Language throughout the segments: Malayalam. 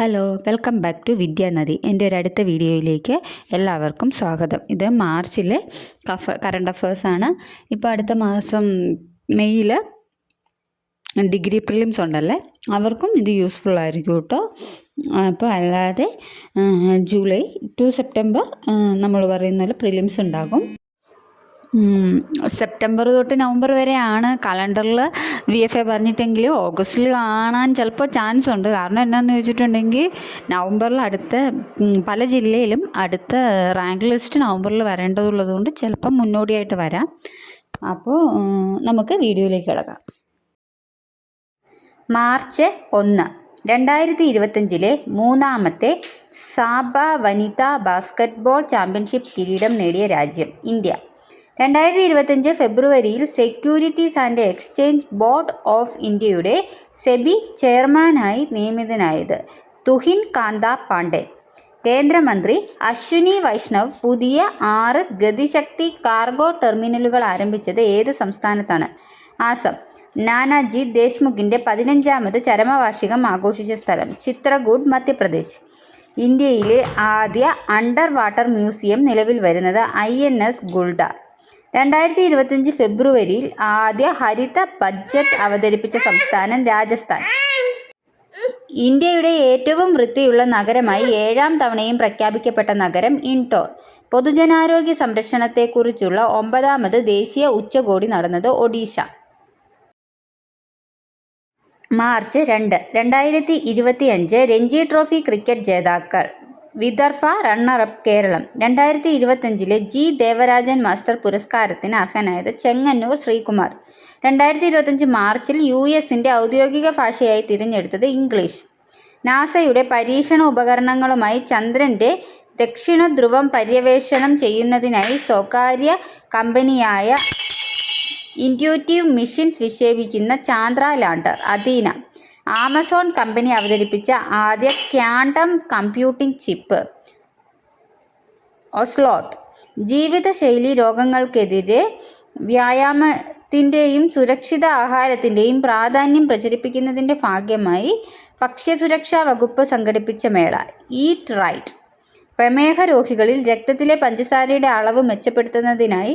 Hello, welcome back to Vidyanadi. എൻ്റെ ഒരു അടുത്ത വീഡിയോയിലേക്ക് എല്ലാവർക്കും സ്വാഗതം. ഇത് മാർച്ചിലെ കറണ്ട് അഫേഴ്സാണ്. ഇപ്പോൾ അടുത്ത മാസം മെയ്യിൽ ഡിഗ്രി പ്രിലിംസ് ഉണ്ടല്ലേ, അവർക്കും ഇത് യൂസ്ഫുൾ ആയിരിക്കും കേട്ടോ. അപ്പോൾ അല്ലാതെ ജൂലൈ ടു സെപ്റ്റംബർ നമ്മൾ പറയുന്ന പോലെ പ്രിലിംസ് ഉണ്ടാകും. സെപ്റ്റംബർ തൊട്ട് നവംബർ വരെയാണ് കലണ്ടറിൽ VFA പറഞ്ഞിട്ടെങ്കിൽ ഓഗസ്റ്റിൽ കാണാൻ ചിലപ്പോൾ ചാൻസ് ഉണ്ട്. കാരണം എന്താണെന്ന് ചോദിച്ചിട്ടുണ്ടെങ്കിൽ നവംബറിൽ അടുത്ത പല ജില്ലയിലും അടുത്ത റാങ്ക് ലിസ്റ്റ് നവംബറിൽ വരേണ്ടതുള്ളത് കൊണ്ട് ചിലപ്പം മുന്നോടിയായിട്ട് വരാം. അപ്പോൾ നമുക്ക് വീഡിയോയിലേക്ക് കിടക്കാം. മാർച്ച് 1, 2025 മൂന്നാമത്തെ സാബ വനിതാ ബാസ്കറ്റ്ബോൾ ചാമ്പ്യൻഷിപ്പ് കിരീടം നേടിയ രാജ്യം ഇന്ത്യ. 2025 ഫെബ്രുവരിയിൽ securities and exchange board of ഇന്ത്യയുടെ സെബി ചെയർമാനായി നിയമിതനായത് തുഹിൻ കാന്ത പാണ്ഡെ. കേന്ദ്രമന്ത്രി അശ്വിനി വൈഷ്ണവ് പുതിയ 6 ഗതിശക്തി കാർഗോ ടെർമിനലുകൾ ആരംഭിച്ചത് ഏത് സംസ്ഥാനത്താണ്? ആസം. നാനാജി ദേശ്മുഖിൻ്റെ 15ാമത് ചരമവാർഷികം ആഘോഷിച്ച സ്ഥലം? ചിത്രകൂട്, മധ്യപ്രദേശ്. ഇന്ത്യയിലെ ആദ്യ അണ്ടർ വാട്ടർ മ്യൂസിയം നിലവിൽ വരുന്നത് INS ഗുൾഡ. 2025 ഫെബ്രുവരിയിൽ ആദ്യ ഹരിത ബഡ്ജറ്റ് അവതരിപ്പിച്ച സംസ്ഥാനം രാജസ്ഥാൻ. ഇന്ത്യയുടെ ഏറ്റവും വൃത്തിയുള്ള നഗരമായി 7ാം തവണയും പ്രഖ്യാപിക്കപ്പെട്ട നഗരം ഇൻഡോർ. പൊതുജനാരോഗ്യ സംരക്ഷണത്തെക്കുറിച്ചുള്ള 9ാമത് ദേശീയ ഉച്ചകോടി നടന്നത് Odisha. March 2, 2025 Ranji trophy cricket ജേതാക്കൾ. Vidarbha runner up Keralam. 2025 G Devarajan master പുരസ്കാരത്തിന് അർഹനായത് ചെങ്ങന്നൂർ ശ്രീകുമാർ. 2025 മാർച്ചിൽ US-ന്റെ ഔദ്യോഗിക ഭാഷയായി തിരഞ്ഞെടുത്തത് ഇംഗ്ലീഷ്. നാസയുടെ പരീക്ഷണ ഉപകരണങ്ങളുമായി ചന്ദ്രൻ്റെ ദക്ഷിണ ധ്രുവം പര്യവേഷണം ചെയ്യുന്നതിനായി സ്വകാര്യ കമ്പനിയായ ഇൻറ്റ്യൂറ്റീവ് മിഷൻസ് വിക്ഷേപിക്കുന്ന ചാന്ദ്ര ലാൻഡർ. അഥീന. ആമസോൺ കമ്പനി അവതരിപ്പിച്ച ആദ്യ ക്വാണ്ടം കമ്പ്യൂട്ടിംഗ് ചിപ്പ് ഒസ്ലോട്ട്. ജീവിതശൈലി രോഗങ്ങൾക്കെതിരെ വ്യായാമത്തിൻ്റെയും സുരക്ഷിത ആഹാരത്തിൻ്റെയും പ്രാധാന്യം പ്രചരിപ്പിക്കുന്നതിൻ്റെ ഭാഗമായി ഭക്ഷ്യസുരക്ഷാ വകുപ്പ് സംഘടിപ്പിച്ച മേള ഈറ്റ് റൈറ്റ്. പ്രമേഹ രോഗികളിൽ രക്തത്തിലെ പഞ്ചസാരയുടെ അളവ് മെച്ചപ്പെടുത്തുന്നതിനായി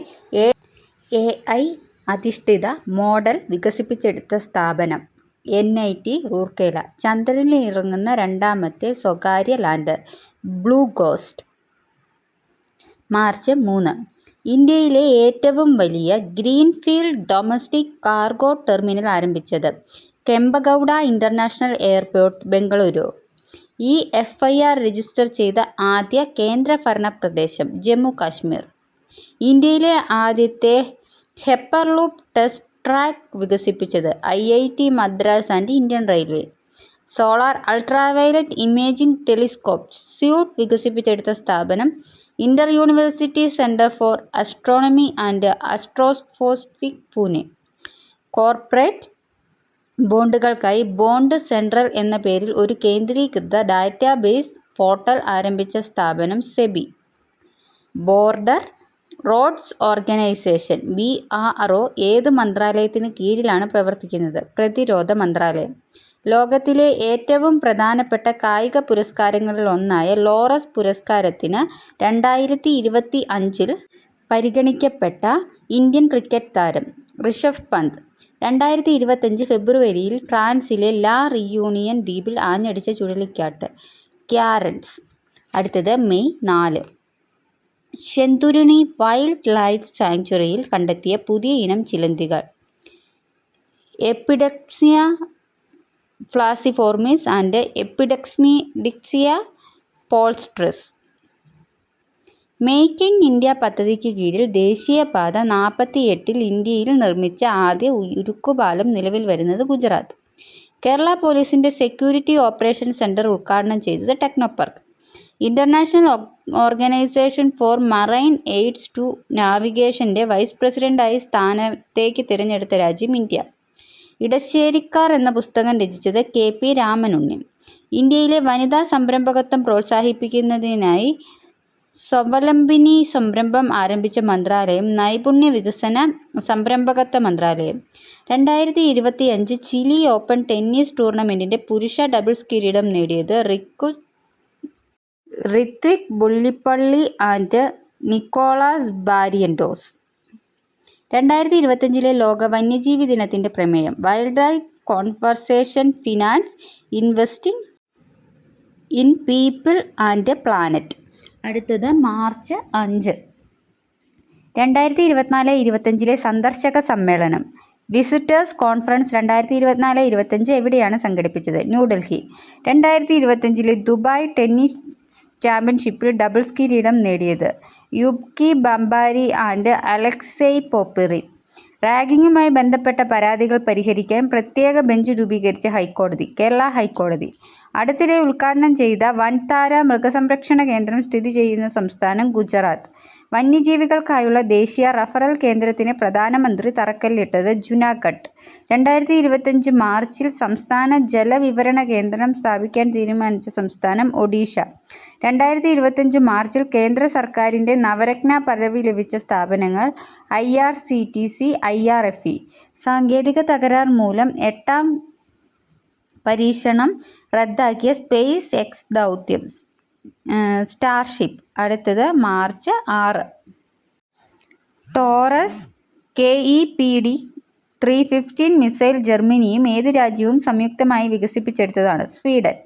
AI അധിഷ്ഠിത മോഡൽ വികസിപ്പിച്ചെടുത്ത സ്ഥാപനം NIT റൂർക്കേല. ചന്ദ്രനിൽ ഇറങ്ങുന്ന 2ാമത്തെ സ്വകാര്യ ലാൻഡർ ബ്ലൂ ഗോസ്റ്റ്. മാർച്ച് 3, ഇന്ത്യയിലെ ഏറ്റവും വലിയ ഗ്രീൻഫീൽഡ് ഡൊമസ്റ്റിക് കാർഗോ ടെർമിനൽ ആരംഭിച്ചത് Kempegowda international airport, Bengaluru. FIR register ചെയ്ത ആദ്യ കേന്ദ്രഭരണ പ്രദേശം ജമ്മു കാശ്മീർ. ഇന്ത്യയിലെ ആദ്യത്തെ ഹെപ്പർലൂപ്പ് ടെസ്റ്റ് ട്രാക്ക് വികസിപ്പിച്ചത് IIT Madras and Indian railway. Solar ultraviolet imaging telescope suite വികസിപ്പിച്ചെടുത്ത സ്ഥാപനം inter university centre for astronomy and astrophysics, Pune. Corporate ബോണ്ടുകൾക്കായി ബോണ്ട് സെൻട്രൽ എന്ന പേരിൽ ഒരു കേന്ദ്രീകൃത ഡാറ്റാബേസ് പോർട്ടൽ ആരംഭിച്ച സ്ഥാപനം SEBI. Border roads organisation BRO ഏത് മന്ത്രാലയത്തിന് കീഴിലാണ് പ്രവർത്തിക്കുന്നത്? പ്രതിരോധ മന്ത്രാലയം. ലോകത്തിലെ ഏറ്റവും പ്രധാനപ്പെട്ട കായിക പുരസ്കാരങ്ങളിൽ ഒന്നായ ലോറസ് പുരസ്കാരത്തിന് 2025 പരിഗണിക്കപ്പെട്ട ഇന്ത്യൻ ക്രിക്കറ്റ് താരം ഋഷഭ് പന്ത്. 2025 ഫെബ്രുവരിയിൽ ഫ്രാൻസിലെ ലാ റിയൂണിയൻ ദ്വീപിൽ ആഞ്ഞടിച്ച ചുഴലിക്കാറ്റ് ക്യാരൻസ്. അടുത്തത് മെയ് 4, ശെന്തുരുണി വൈൽഡ് ലൈഫ് സാങ്ച്വറിയിൽ കണ്ടെത്തിയ പുതിയ ഇനം ചിലന്തികൾ എപ്പിഡെക്സിയ ഫ്ലാസിഫോർമിസ് ആൻഡ് എപ്പിഡെക്സിയ പോൾസ്ട്രസ്. മേക്ക് ഇൻ ഇന്ത്യ പദ്ധതിക്ക് കീഴിൽ ദേശീയപാത 48 ഇന്ത്യയിൽ നിർമ്മിച്ച ആദ്യ ഉരുക്കുപാലം നിലവിൽ വരുന്നത് ഗുജറാത്ത്. കേരള പോലീസിൻ്റെ സെക്യൂരിറ്റി ഓപ്പറേഷൻ സെൻറ്റർ ഉദ്ഘാടനം ചെയ്തത് Technopark. International organisation for marine aids to നാവിഗേഷൻ്റെ വൈസ് പ്രസിഡന്റായി സ്ഥാനത്തേക്ക് തിരഞ്ഞെടുത്ത രാജ്യം ഇന്ത്യ. ഇടശ്ശേരിക്കാർ എന്ന പുസ്തകം രചിച്ചത് KP രാമനുണ്ണി. ഇന്ത്യയിലെ വനിതാ സംരംഭകത്വം പ്രോത്സാഹിപ്പിക്കുന്നതിനായി സ്വാവലംബിനി സംരംഭം ആരംഭിച്ച മന്ത്രാലയം നൈപുണ്യ വികസന സംരംഭകത്വ മന്ത്രാലയം. 2025 ചിലി ഓപ്പൺ ടെന്നീസ് ടൂർണമെന്റിന്റെ പുരുഷ ഡബിൾസ് കിരീടം നേടിയത് ഋത്വിക് പുള്ളിപ്പള്ളി ആൻഡ് നിക്കോളാസ് ബാരിയന്റോസ്. 2025 ലോക വന്യജീവി ദിനത്തിന്റെ പ്രമേയം wild life conservation finance investing in people and planet. അടുത്തത് മാർച്ച് 5. 2024-25 സന്ദർശക സമ്മേളനം വിസിറ്റേഴ്സ് കോൺഫറൻസ് 2024-25 എവിടെയാണ് സംഘടിപ്പിച്ചത്? ന്യൂഡൽഹി. 2025 ദുബായ് ടെന്നീസ് ചാമ്പ്യൻഷിപ്പിൽ ഡബിൾസ് കിരീടം നേടിയത് യുബ്കി ബംബാരി ആൻഡ് അലക്സെയ് പോപ്പിറി. റാഗിങ്ങുമായി ബന്ധപ്പെട്ട പരാതികൾ പരിഹരിക്കാൻ പ്രത്യേക ബെഞ്ച് രൂപീകരിച്ച ഹൈക്കോടതി. കേരള ഹൈക്കോടതി. അടുത്തിടെ ഉദ്ഘാടനം ചെയ്ത വൻതാര മൃഗസംരക്ഷണ കേന്ദ്രം സ്ഥിതി ചെയ്യുന്ന സംസ്ഥാനം ഗുജറാത്ത്. വന്യജീവികൾക്കായുള്ള ദേശീയ റഫറൽ കേന്ദ്രത്തിന് പ്രധാനമന്ത്രി തറക്കല്ലിട്ടത് ജുനാഗഡ്. 2025 മാർച്ചിൽ സംസ്ഥാന ജലവിതരണ കേന്ദ്രം സ്ഥാപിക്കാൻ തീരുമാനിച്ച സംസ്ഥാനം ഒഡീഷ. 2025 മാർച്ചിൽ കേന്ദ്ര സർക്കാരിന്റെ നവരത്ന പദവി ലഭിച്ച സ്ഥാപനങ്ങൾ IRCTC, IRFE. സാങ്കേതിക തകരാർ മൂലം 8ാം പരീക്ഷണം റദ്ദാക്കിയ സ്പേസ് എക്സ് ദൗത്യം സ്റ്റാർഷിപ്പ്. അടുത്തത് മാർച്ച് 6. ടോറസ് KEPD-315 മിസൈൽ ജർമ്മനിയും ഏത് രാജ്യവും സംയുക്തമായി വികസിപ്പിച്ചെടുത്തതാണ്? സ്വീഡൻ.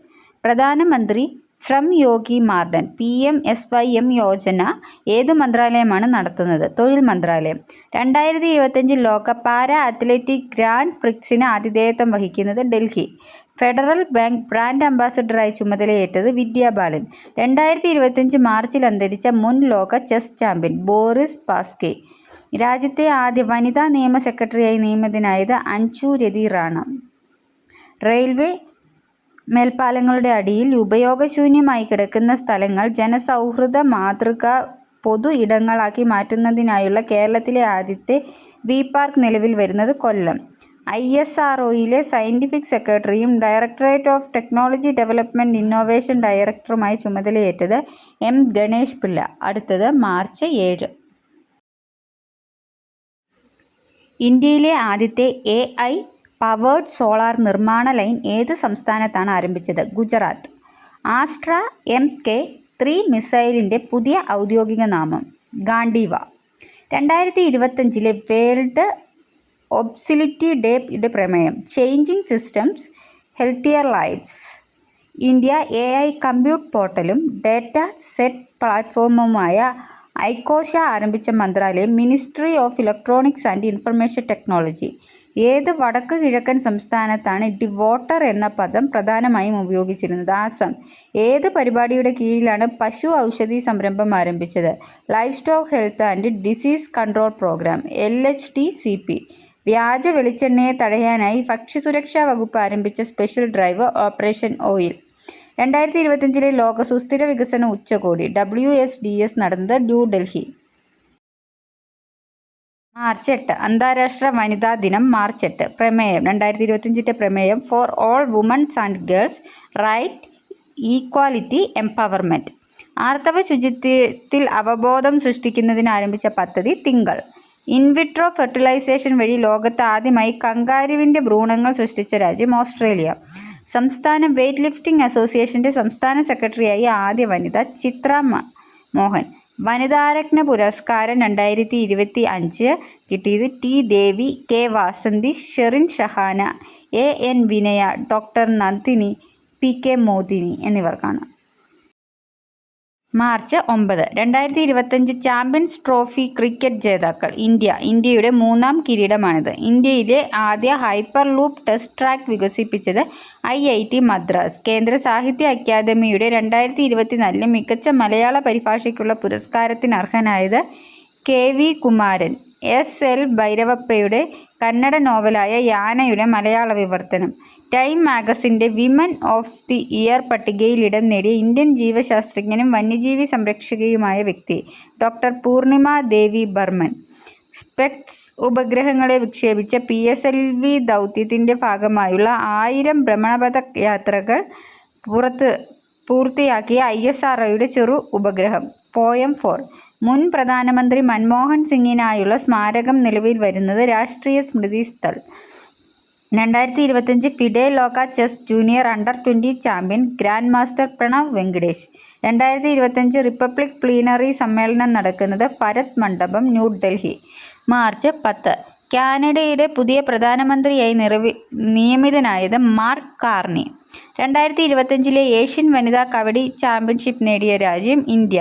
പ്രധാനമന്ത്രി ശ്രം യോഗി മാർഡൻ PMSYM യോജന ഏതു മന്ത്രാലയമാണ് നടത്തുന്നത്? തൊഴിൽ മന്ത്രാലയം. 2025 ലോക പാരാ അത്ലറ്റിക് ഗ്രാൻഡ് പ്രിക്സിന് ആതിഥേയത്വം വഹിക്കുന്നത് ഡൽഹി. ഫെഡറൽ ബാങ്ക് ബ്രാൻഡ് അംബാസഡറായി ചുമതലയേറ്റത് വിദ്യാ ബാലൻ. 2025 മാർച്ചിൽ അന്തരിച്ച മുൻ ലോക ചെസ് ചാമ്പ്യൻ ബോറിസ് പാസ്കെ. രാജ്യത്തെ ആദ്യ വനിതാ നിയമ സെക്രട്ടറിയായി നിയമിതനായത് അഞ്ജു രതി റാണ. റെയിൽവേ മേൽപ്പാലങ്ങളുടെ അടിയിൽ ഉപയോഗശൂന്യമായി കിടക്കുന്ന സ്ഥലങ്ങൾ ജനസൗഹൃദ മാതൃകാ പൊതു ഇടങ്ങളാക്കി മാറ്റുന്നതിനായുള്ള കേരളത്തിലെ ആദ്യത്തെ വി-പാർക്ക് നിലവിൽ വരുന്നത് കൊല്ലം. ISROയിലെ സയന്റിഫിക് സെക്രട്ടറിയും directorate of technology development innovation ഡയറക്ടറുമായി ചുമതലയേറ്റത് M ഗണേഷ് പിള്ള. അടുത്തത് മാർച്ച് 7. ഇന്ത്യയിലെ ആദ്യത്തെ AI പവേർഡ് സോളാർ നിർമ്മാണ ലൈൻ ഏത് സംസ്ഥാനത്താണ് ആരംഭിച്ചത്? ഗുജറാത്ത്. ആസ്ട്ര Mk3 മിസൈലിന്റെ പുതിയ ഔദ്യോഗിക നാമം ഗാണ്ടീവ. 2025 വേൾഡ് ഒബ്സിലിറ്റി ഡേയുടെ പ്രമേയം changing systems healthier lives. India AI compute പോർട്ടലും ഡേറ്റ സെറ്റ് പ്ലാറ്റ്ഫോമുമായ ഐക്കോഷ ആരംഭിച്ച മന്ത്രാലയം ministry of electronics and information technology. ഏത് വടക്ക് കിഴക്കൻ സംസ്ഥാനത്താണ് ഡിവോട്ടർ എന്ന പദം പ്രധാനമായും ഉപയോഗിച്ചിരുന്നത്? ആസം. ഏത് പരിപാടിയുടെ കീഴിലാണ് പശു ഔഷധി സംരംഭം ആരംഭിച്ചത്? Livestock health and disease control programme LHDCP. വ്യാജ വെളിച്ചെണ്ണയെ തടയാനായി ഭക്ഷ്യസുരക്ഷാ വകുപ്പ് ആരംഭിച്ച സ്പെഷ്യൽ ഡ്രൈവ് ഓപ്പറേഷൻ ഓയിൽ. 2025 ലോക സുസ്ഥിര വികസന ഉച്ചകോടി WSDS നടന്നത് ന്യൂഡൽഹി. മാർച്ച് 8 അന്താരാഷ്ട്ര വനിതാ ദിനം. മാർച്ച് 8. പ്രമേയം 2025 പ്രമേയം for all women's and girls right equality empowerment. ആർത്തവ ശുചിത്വത്തിൽ അവബോധം സൃഷ്ടിക്കുന്നതിന് ആരംഭിച്ച പദ്ധതി തിങ്കൾ. ഇൻവിട്രോ ഫെർട്ടിലൈസേഷൻ വഴി ലോകത്ത് ആദ്യമായി കങ്കാരുവിന്റെ ഭ്രൂണങ്ങൾ സൃഷ്ടിച്ച രാജ്യം ഓസ്ട്രേലിയ. സംസ്ഥാന വെയ്റ്റ് ലിഫ്റ്റിംഗ് അസോസിയേഷന്റെ സംസ്ഥാന സെക്രട്ടറിയായി ആദ്യ വനിത ചിത്ര മോഹൻ. വനിതാരത്ന പുരസ്കാരം 2025 കിട്ടിയത് T Devi, K Vasanthi, Sherin Shahana, AN Vinaya, doctor Nandini, PK മോദിനി എന്നിവർക്കാണ്. മാർച്ച് 9. 2025 ചാമ്പ്യൻസ് ട്രോഫി ക്രിക്കറ്റ് ജേതാക്കൾ ഇന്ത്യ. ഇന്ത്യയുടെ 3ാം കിരീടമാണിത്. ഇന്ത്യയിലെ ആദ്യ ഹൈപ്പർ ലൂപ്പ് ടെസ്റ്റ് ട്രാക്ക് വികസിപ്പിച്ചത് IIT മദ്രാസ്. കേന്ദ്ര സാഹിത്യ അക്കാദമിയുടെ 2024 മികച്ച മലയാള പരിഭാഷയ്ക്കുള്ള പുരസ്കാരത്തിന് അർഹനായത് KV കുമാരൻ. SL ഭൈരവപ്പയുടെ കന്നഡ നോവലായ യാനയുടെ മലയാള വിവർത്തനം. ടൈം മാഗസിന്റെ വിമൻ ഓഫ് ദി ഇയർ പട്ടികയിൽ ഇടം നേടിയ ഇന്ത്യൻ ജീവശാസ്ത്രജ്ഞനും വന്യജീവി സംരക്ഷകയുമായ വ്യക്തി ഡോക്ടർ പൂർണിമ ദേവി ബർമൻ. സ്പെക്സ് ഉപഗ്രഹങ്ങളെ വിക്ഷേപിച്ച PSLV ദൗത്യത്തിന്റെ ഭാഗമായുള്ള 1000 ഭ്രമണപഥ യാത്രകൾ പൂർത്തിയാക്കിയ ISROയുടെ ചെറു ഉപഗ്രഹം പോയം 4. മുൻ പ്രധാനമന്ത്രി മൻമോഹൻ സിംഗിനായുള്ള സ്മാരകം നിലവിൽ വരുന്നത് രാഷ്ട്രീയ സ്മൃതി സ്ഥൽ. 2025 ഫിഡെ ലോക chess junior under twenty champion grand master Pranav Venkatesh. 2025 republic plenary സമ്മേളനം നടക്കുന്നത് ഭരത് മണ്ഡപം, ന്യൂഡൽഹി. മാർച്ച് 10. കാനഡയുടെ പുതിയ പ്രധാനമന്ത്രിയായി നിയമിതനായത് മാർക്ക് കാർണി. 2025 ഏഷ്യൻ വനിതാ കബഡി ചാമ്പ്യൻഷിപ്പ് നേടിയ രാജ്യം ഇന്ത്യ.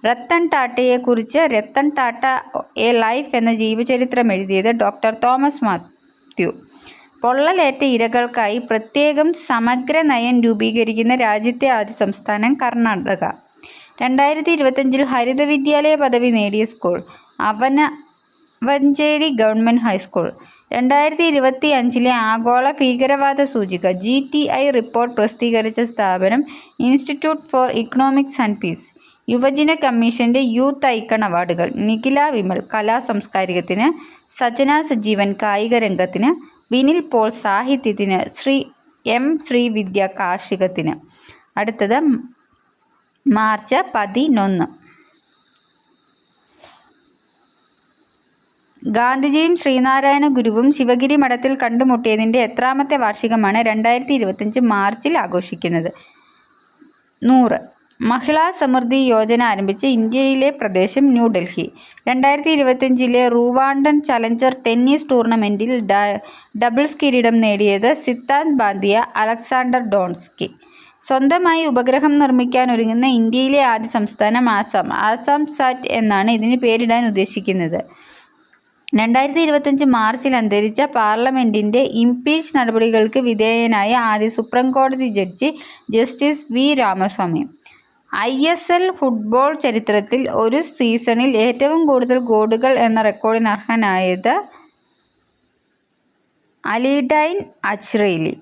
രത്തൻ ടാറ്റയെക്കുറിച്ച് രത്തൻ ടാറ്റ എ ലൈഫ് എന്ന ജീവചരിത്രം എഴുതിയത് ഡോക്ടർ തോമസ് മാത്യു. പൊള്ളലേറ്റ ഇരകൾക്കായി പ്രത്യേകം സമഗ്ര നയം രൂപീകരിക്കുന്ന രാജ്യത്തെ ആദ്യ സംസ്ഥാനം കർണാടക. 2025 ഹരിത വിദ്യാലയ പദവി നേടിയ സ്കൂൾ അവനവഞ്ചേരി ഗവൺമെന്റ് ഹൈസ്കൂൾ. 2025 ആഗോള ഭീകരവാദ സൂചിക GTI റിപ്പോർട്ട് പ്രസിദ്ധീകരിച്ച സ്ഥാപനം institute four economics and piece. യുവജന കമ്മീഷന്റെ യൂത്ത് ഐക്കൺ അവാർഡുകൾ: നിഖില വിമൽ കലാ സാംസ്കാരികത്തിന്, സജന സജീവൻ കായിക രംഗത്തിന്, വിനിൽ പോൾ സാഹിത്യത്തിന്, ശ്രീവിദ്യ കാർഷികത്തിന്. അടുത്തത് മാർച്ച് 11. ഗാന്ധിജിയും ശ്രീനാരായണ ഗുരുവും ശിവഗിരി മഠത്തിൽ കണ്ടുമുട്ടിയതിന്റെ എത്രാമത്തെ വാർഷികമാണ് 2025 മാർച്ചിൽ ആഘോഷിക്കുന്നത്? 100. മഹിളാ സമൃദ്ധി യോജന ആരംഭിച്ച ഇന്ത്യയിലെ പ്രദേശം ന്യൂഡൽഹി. 2025 റുവാണ്ടൻ ചലഞ്ചർ ടെന്നീസ് ടൂർണമെന്റിൽ ഡബിൾസ് കിരീടം നേടിയത് സിദ്ധാന്ത് ബാന്തിയ, അലക്സാണ്ടർ ഡോൺസ്കി. സ്വന്തമായി ഉപഗ്രഹം നിർമ്മിക്കാനൊരുങ്ങുന്ന ഇന്ത്യയിലെ ആദ്യ സംസ്ഥാനം ആസാം. ആസാം സാറ്റ് എന്നാണ് ഇതിന് പേരിടാൻ ഉദ്ദേശിക്കുന്നത്. 2025 മാർച്ചിൽ അന്തരിച്ച പാർലമെന്റിന്റെ ഇംപീച്ച് നടപടികൾക്ക് വിധേയനായ ആദ്യ സുപ്രീംകോടതി ജഡ്ജി justice V Ramaswami. ISL football ചരിത്രത്തിൽ ഒരു സീസണിൽ ഏറ്റവും കൂടുതൽ ഗോളുകൾ എന്ന റെക്കോർഡിന് അർഹനായത് അലിഡൈൻ അച്റെലി.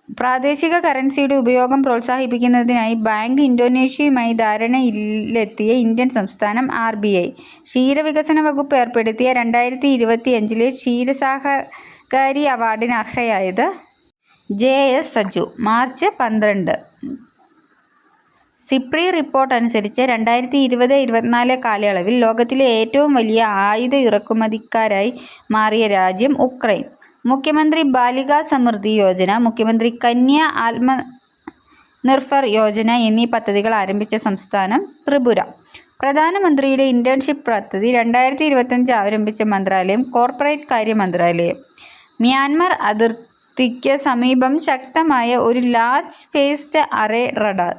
പ്രാദേശിക കറൻസിയുടെ ഉപയോഗം പ്രോത്സാഹിപ്പിക്കുന്നതിനായി ബാങ്ക് ഇന്തോനേഷ്യയുമായി ധാരണയിലെത്തിയ ഇന്ത്യൻ സംസ്ഥാനം RBI. ക്ഷീരവികസന വകുപ്പ് ഏർപ്പെടുത്തിയ 2025 ക്ഷീരസഹകാരി അവാർഡിന് അർഹയായത് JS Saju. March 12. SIPRI report അനുസരിച്ച് 2020-24 കാലയളവിൽ ലോകത്തിലെ ഏറ്റവും വലിയ ആയുധ ഇറക്കുമതിക്കാരായി മാറിയ രാജ്യം ഉക്രൈൻ. മുഖ്യമന്ത്രി ബാലികാ സമൃദ്ധി യോജന, മുഖ്യമന്ത്രി കന്യ ആത്മനിർഭർ യോജന എന്നീ പദ്ധതികൾ ആരംഭിച്ച സംസ്ഥാനം ത്രിപുര. പ്രധാനമന്ത്രിയുടെ ഇന്റേൺഷിപ്പ് പദ്ധതി 2025 ആരംഭിച്ച മന്ത്രാലയം കോർപ്പറേറ്റ് കാര്യ മന്ത്രാലയം. മ്യാൻമർ അതിർത്തിക്ക് സമീപം ശക്തമായ ഒരു ലാർജ് ഫേസ്ഡ് അറേ റഡാർ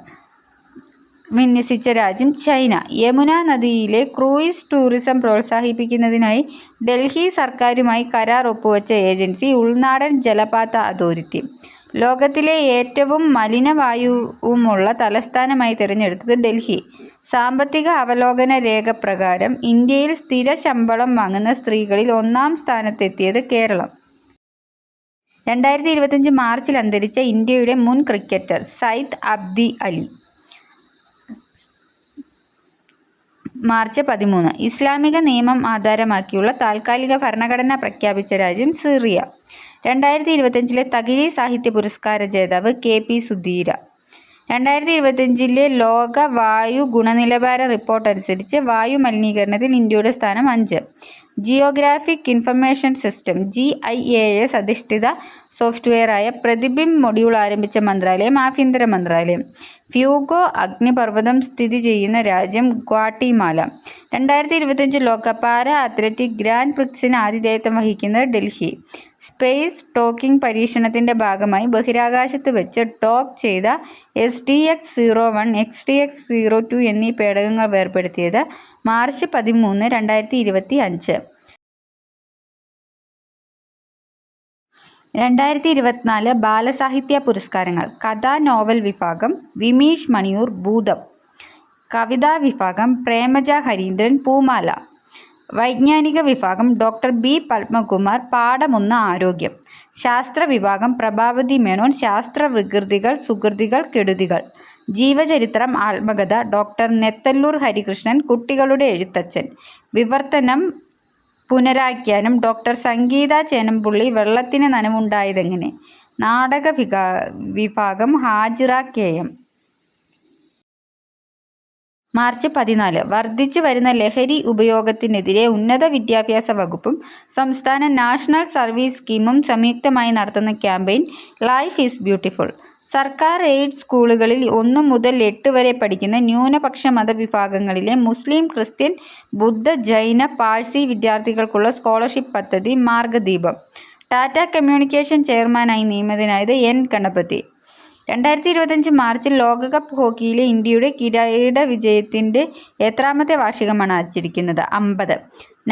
വിന്യസിച്ച രാജ്യം ചൈന. യമുന നദിയിലെ ക്രൂയിസ് ടൂറിസം പ്രോത്സാഹിപ്പിക്കുന്നതിനായി ഡൽഹി സർക്കാരുമായി കരാർ ഒപ്പുവച്ച ഏജൻസി ഉൾനാടൻ ജലപാത അതോറിറ്റി. ലോകത്തിലെ ഏറ്റവും മലിനവായുവുമുള്ള തലസ്ഥാനമായി തിരഞ്ഞെടുത്തത് ഡൽഹി. സാമ്പത്തിക അവലോകന രേഖ പ്രകാരം ഇന്ത്യയിൽ സ്ഥിര ശമ്പളം വാങ്ങുന്ന സ്ത്രീകളിൽ 1-ാം സ്ഥാനത്തെത്തിയത് കേരളം. 2025 മാർച്ചിൽ അന്തരിച്ച ഇന്ത്യയുടെ മുൻ ക്രിക്കറ്റർ സയ്യിദ് അബ്ദി അലി. മാർച്ച് 13. ഇസ്ലാമിക നിയമം ആധാരമാക്കിയുള്ള താൽക്കാലിക ഭരണഘടന പ്രഖ്യാപിച്ച രാജ്യം സിറിയ. 2025 തകിഴി സാഹിത്യ പുരസ്കാര ജേതാവ് KP സുധീര. 2025 ലോക വായു ഗുണനിലവാര റിപ്പോർട്ട് അനുസരിച്ച് വായു മലിനീകരണത്തിൽ ഇന്ത്യയുടെ സ്ഥാനം 5. ജിയോഗ്രാഫിക് ഇൻഫർമേഷൻ സിസ്റ്റം GIS അധിഷ്ഠിത സോഫ്റ്റ്വെയറായ പ്രതിബിംബ് മൊഡ്യൂൾ ആരംഭിച്ച മന്ത്രാലയം ആഭ്യന്തര മന്ത്രാലയം. ഫ്യൂഗോ അഗ്നിപർവ്വതം സ്ഥിതി ചെയ്യുന്ന രാജ്യം ഗ്വാട്ടിമാല. 2025 ലോക പാരാ അത്ലറ്റിക് ഗ്രാൻഡ് പ്രിക്സിന് ആതിഥേയത്വം വഹിക്കുന്നത് ഡൽഹി. സ്പേസ് ടോക്കിംഗ് പരീക്ഷണത്തിന്റെ ഭാഗമായി ബഹിരാകാശത്ത് വെച്ച് ഡോക്ക് ചെയ്ത SDX-01, XDX-02 എന്നീ പേടകങ്ങൾ വേർപെടുത്തിയത് മാർച്ച് 13, 2025. 2024 ബാലസാഹിത്യ പുരസ്കാരങ്ങൾ. കഥ നോവൽ വിഭാഗം വിമീഷ് മണിയൂർ ഭൂതം. കവിതാ വിഭാഗം പ്രേമജ ഹരീന്ദ്രൻ പൂമാല. വൈജ്ഞാനിക വിഭാഗം ഡോക്ടർ B പത്മകുമാർ പാഠം 1 ആരോഗ്യം. ശാസ്ത്ര വിഭാഗം പ്രഭാവതി മേനോൻ ശാസ്ത്ര വികൃതികൾ സുകൃതികൾ കെടുതികൾ. ജീവചരിത്രം ആത്മകഥ ഡോക്ടർ നെത്തല്ലൂർ ഹരികൃഷ്ണൻ കുട്ടികളുടെ എഴുത്തച്ഛൻ. വിവർത്തനം പുനരാഖ്യാനം ഡോക്ടർ സംഗീത ചേനമ്പുള്ളി വെള്ളത്തിന് നനവുണ്ടായതെങ്ങനെ. നാടക വിഭാഗം ഹാജിറ KM. മാർച്ച് 14 വർദ്ധിച്ചു വരുന്ന ലഹരി ഉപയോഗത്തിനെതിരെ ഉന്നത വിദ്യാഭ്യാസ വകുപ്പും സംസ്ഥാന നാഷണൽ സർവീസ് സ്കീമും സംയുക്തമായി നടത്തുന്ന ക്യാമ്പയിൻ ലൈഫ് ഈസ് ബ്യൂട്ടിഫുൾ. സർക്കാർ എയ്ഡഡ് സ്കൂളുകളിൽ 1 മുതൽ 8 വരെ പഠിക്കുന്ന ന്യൂനപക്ഷ മതവിഭാഗങ്ങളിലെ മുസ്ലിം, ക്രിസ്ത്യൻ, ബുദ്ധ, ജൈന, പാഴ്സി വിദ്യാർത്ഥികൾക്കുള്ള സ്കോളർഷിപ്പ് പദ്ധതി മാർഗദീപം. ടാറ്റ കമ്മ്യൂണിക്കേഷൻ ചെയർമാനായി നിയമിതനായത് എൻ. ഗണപതി. 2025 മാർച്ചിൽ ലോകകപ്പ് ഹോക്കിയിലെ ഇന്ത്യയുടെ കിരീട വിജയത്തിൻ്റെ എത്രാമത്തെ വാർഷികമാണ് ആചരിക്കുന്നത്? 50.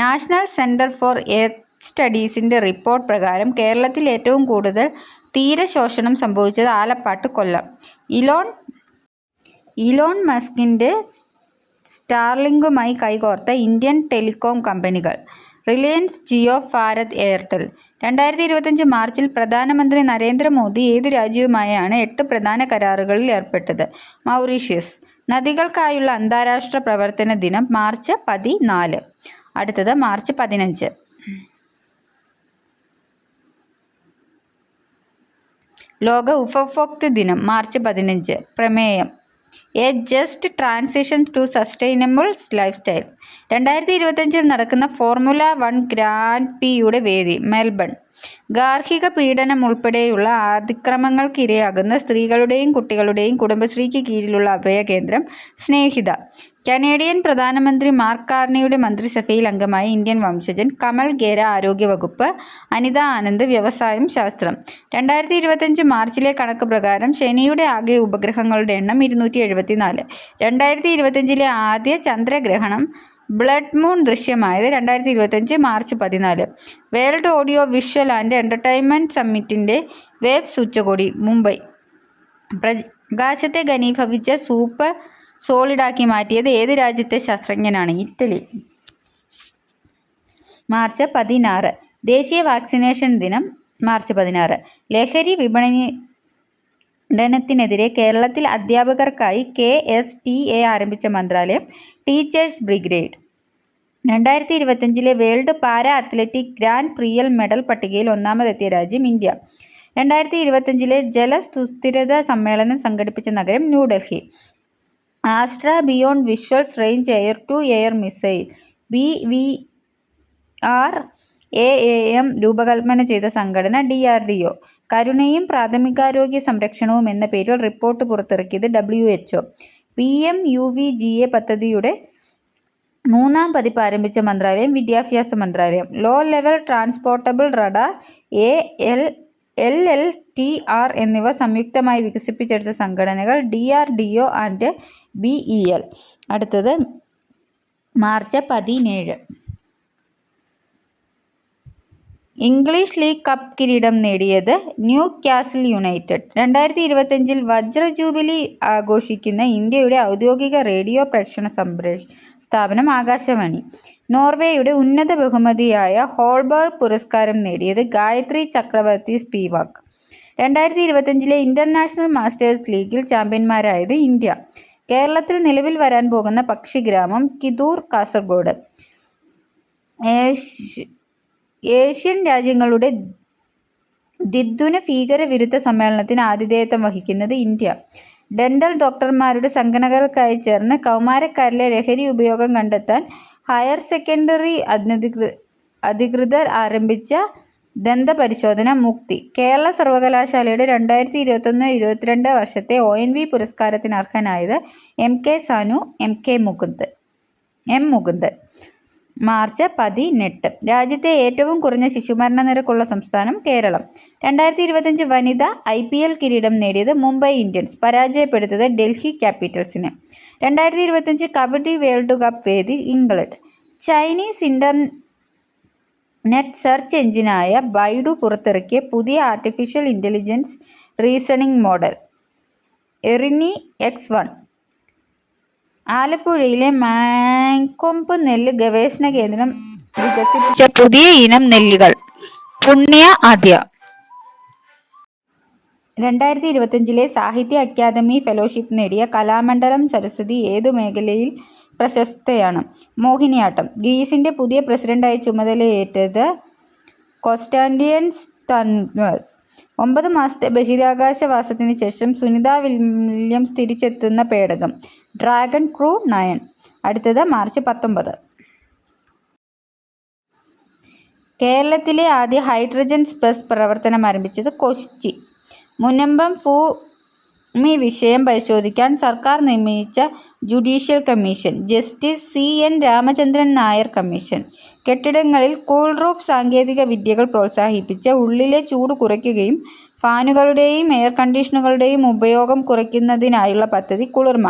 നാഷണൽ സെന്റർ ഫോർ എർത്ത് സ്റ്റഡീസിൻ്റെ റിപ്പോർട്ട് പ്രകാരം കേരളത്തിൽ ഏറ്റവും കൂടുതൽ തീരശോഷണം സംഭവിച്ചത് ആലപ്പാട്ട്, കൊല്ലം. ഇലോൺ മസ്കിൻ്റെ സ്റ്റാർലിങ്കുമായി കൈകോർത്ത ഇന്ത്യൻ ടെലികോം കമ്പനികൾ റിലയൻസ് ജിയോ, ഭാരത് എയർടെൽ. 2025 മാർച്ചിൽ പ്രധാനമന്ത്രി നരേന്ദ്രമോദി ഏതു രാജ്യവുമായാണ് 8 പ്രധാന കരാറുകളിൽ ഏർപ്പെട്ടത്? മൗറീഷ്യസ്. നദികൾക്കായുള്ള അന്താരാഷ്ട്ര പ്രവർത്തന ദിനം മാർച്ച് 14. അടുത്തത് മാർച്ച് 15. ലോക ഉപഭോക്തൃ ദിനം മാർച്ച് 15. പ്രമേയം a just transition to sustainable lifestyle. 2025 നടക്കുന്ന ഫോർമുല 1 ഗ്രാൻഡ് പിയുടെ വേദി മെൽബൺ. ഗാർഹിക പീഡനം ഉൾപ്പെടെയുള്ള അതിക്രമങ്ങൾക്കിരയാകുന്ന സ്ത്രീകളുടെയും കുട്ടികളുടെയും കുടുംബശ്രീക്ക് കീഴിലുള്ള അഭയകേന്ദ്രം സ്നേഹിത. കനേഡിയൻ പ്രധാനമന്ത്രി മാർക്ക് കാർണിയുടെ മന്ത്രിസഭയിൽ അംഗമായ ഇന്ത്യൻ വംശജൻ കമൽ ഖേര ആരോഗ്യവകുപ്പ്. അനിത ആനന്ദ് വ്യവസായം, ശാസ്ത്രം. 2025 മാർച്ചിലെ കണക്ക് പ്രകാരം ശനിയുടെ ആകെ ഉപഗ്രഹങ്ങളുടെ എണ്ണം 274. 2025 ആദ്യ ചന്ദ്രഗ്രഹണം ബ്ലഡ് മൂൺ ദൃശ്യമായത് 2025 March 14. World audio visual and entertainment സമ്മിറ്റിൻ്റെ വേവ്സ് ഉച്ചകോടി, മുംബൈ. പ്രകാശത്തെ ഘനീഭവിച്ച സൂപ്പർ സോളിഡാക്കി മാറ്റിയത് ഏത് രാജ്യത്തെ ശാസ്ത്രജ്ഞനാണ്? ഇറ്റലി. മാർച്ച് 16 ദേശീയ വാക്സിനേഷൻ ദിനം മാർച്ച് 16. ലഹരി വിപണനത്തിനെതിരെ കേരളത്തിൽ അധ്യാപകർക്കായി KSTA ആരംഭിച്ച മന്ത്രാലയം teachers brigade. 2025 world para athletic grand prix medal പട്ടികയിൽ ഒന്നാമതെത്തിയ രാജ്യം ഇന്ത്യ. 2025 ജല സുസ്ഥിരത സമ്മേളനം സംഘടിപ്പിച്ച നഗരം New Delhi. Astra beyond visuals range air to air missile BVR-AAM രൂപകൽപ്പന ചെയ്ത സംഘടന DRDO. കരുണയും പ്രാഥമികാരോഗ്യ സംരക്ഷണവും എന്ന പേരിൽ റിപ്പോർട്ട് പുറത്തിറക്കിയത് WHO. PMUVGA പദ്ധതിയുടെ 3ാം പതിപ്പ് ആരംഭിച്ച മന്ത്രാലയം വിദ്യാഭ്യാസ മന്ത്രാലയം. Low level transportable radar LLTR എന്നിവ സംയുക്തമായി വികസിപ്പിച്ചെടുത്ത സംഘടനകൾ DRDO ആൻഡ് BEL. അടുത്തത് മാർച്ച് 17. ഇംഗ്ലീഷ് ലീഗ് കപ്പ് കിരീടം നേടിയത് ന്യൂ കാസിൽ യുണൈറ്റഡ്. 2025 വജ്ര ജൂബിലി ആഘോഷിക്കുന്ന ഇന്ത്യയുടെ ഔദ്യോഗിക റേഡിയോ പ്രക്ഷേപണ സ്ഥാപനം ആകാശവാണി. നോർവേയുടെ ഉന്നത ബഹുമതിയായ ഹോൾബർഗ് പുരസ്കാരം നേടിയത് Gayatri Chakravorty Spivak. 2025 international masters ലീഗിൽ ചാമ്പ്യന്മാരായത് ഇന്ത്യ. കേരളത്തിൽ നിലവിൽ വരാൻ പോകുന്ന പക്ഷിഗ്രാമം കിതൂർ, കാസർഗോഡ്. ഏഷ്യൻ രാജ്യങ്ങളുടെ ദ്വിദിന ഭീകരവിരുദ്ധ സമ്മേളനത്തിന് ആതിഥേയത്വം വഹിക്കുന്നത് ഇന്ത്യ. ഡെന്റൽ ഡോക്ടർമാരുടെ സംഘടനകൾക്കായി ചേർന്ന് കൗമാരക്കാരിലെ ലഹരി ഉപയോഗം കണ്ടെത്താൻ ഹയർ സെക്കൻഡറി അധികൃതർ ആരംഭിച്ച ദന്തപരിശോധന മുക്തി. കേരള സർവകലാശാലയുടെ 2021-22 വർഷത്തെ ONV പുരസ്കാരത്തിന് അർഹനായത് MK Sanu, M Mukundan. March 18. രാജ്യത്തെ ഏറ്റവും കുറഞ്ഞ ശിശുമരണ നിരക്കുള്ള സംസ്ഥാനം കേരളം. 2025 വനിതാ IPL കിരീടം നേടിയത് മുംബൈ ഇന്ത്യൻസ് പരാജയപ്പെടുത്തത് ഡൽഹി ക്യാപിറ്റൽസിന്. 2025 കബഡി വേൾഡ് കപ്പ് വേദി ഇംഗ്ലണ്ട്. ചൈനീസ് ഇന്റർനെറ്റ് സെർച്ച് എഞ്ചിനായ ബൈഡു പുറത്തിറക്കിയ പുതിയ artificial intelligence reasoning model Ernie X1. ആലപ്പുഴയിലെ മാങ്കൊമ്പ് നെല്ല് ഗവേഷണ കേന്ദ്രം വികസിപ്പിച്ച പുതിയ ഇനം നെല്ലുകൾ പുണ്യ ആദ്യ. 2025 സാഹിത്യ അക്കാദമി ഫെലോഷിപ്പ് നേടിയ കലാമണ്ഡലം സരസ്വതി ഏതു മേഖലയിൽ പ്രശസ്തയാണ്? മോഹിനിയാട്ടം. ഗ്രീസിന്റെ പുതിയ പ്രസിഡന്റായി ചുമതലയേറ്റത് കോൺസ്റ്റാന്റിനോസ് തന്മസ്. 9 മാസത്തെ ബഹിരാകാശവാസത്തിന് ശേഷം സുനിത വില്യംസ് തിരിച്ചെത്തുന്ന പേടകം ഡ്രാഗൺ ക്രൂ 9. അടുത്തത് മാർച്ച് 19. കേരളത്തിലെ ആദ്യ ഹൈഡ്രജൻ ബസ് പ്രവർത്തനം ആരംഭിച്ചത് കൊച്ചി. മുനമ്പം ഭൂമി വിഷയം പരിശോധിക്കാൻ സർക്കാർ നിയമിച്ച judicial commission. Justice CN Ramachandran Nair commission. കെട്ടിടങ്ങളിൽ കൂൾ റൂഫ് സാങ്കേതിക വിദ്യകൾ പ്രോത്സാഹിപ്പിച്ച് ഉള്ളിലെ ചൂട് കുറയ്ക്കുകയും ഫാനുകളുടെയും എയർ കണ്ടീഷണറുകളുടെയും ഉപയോഗം കുറയ്ക്കുന്നതിനായുള്ള പദ്ധതി കുളിർമ.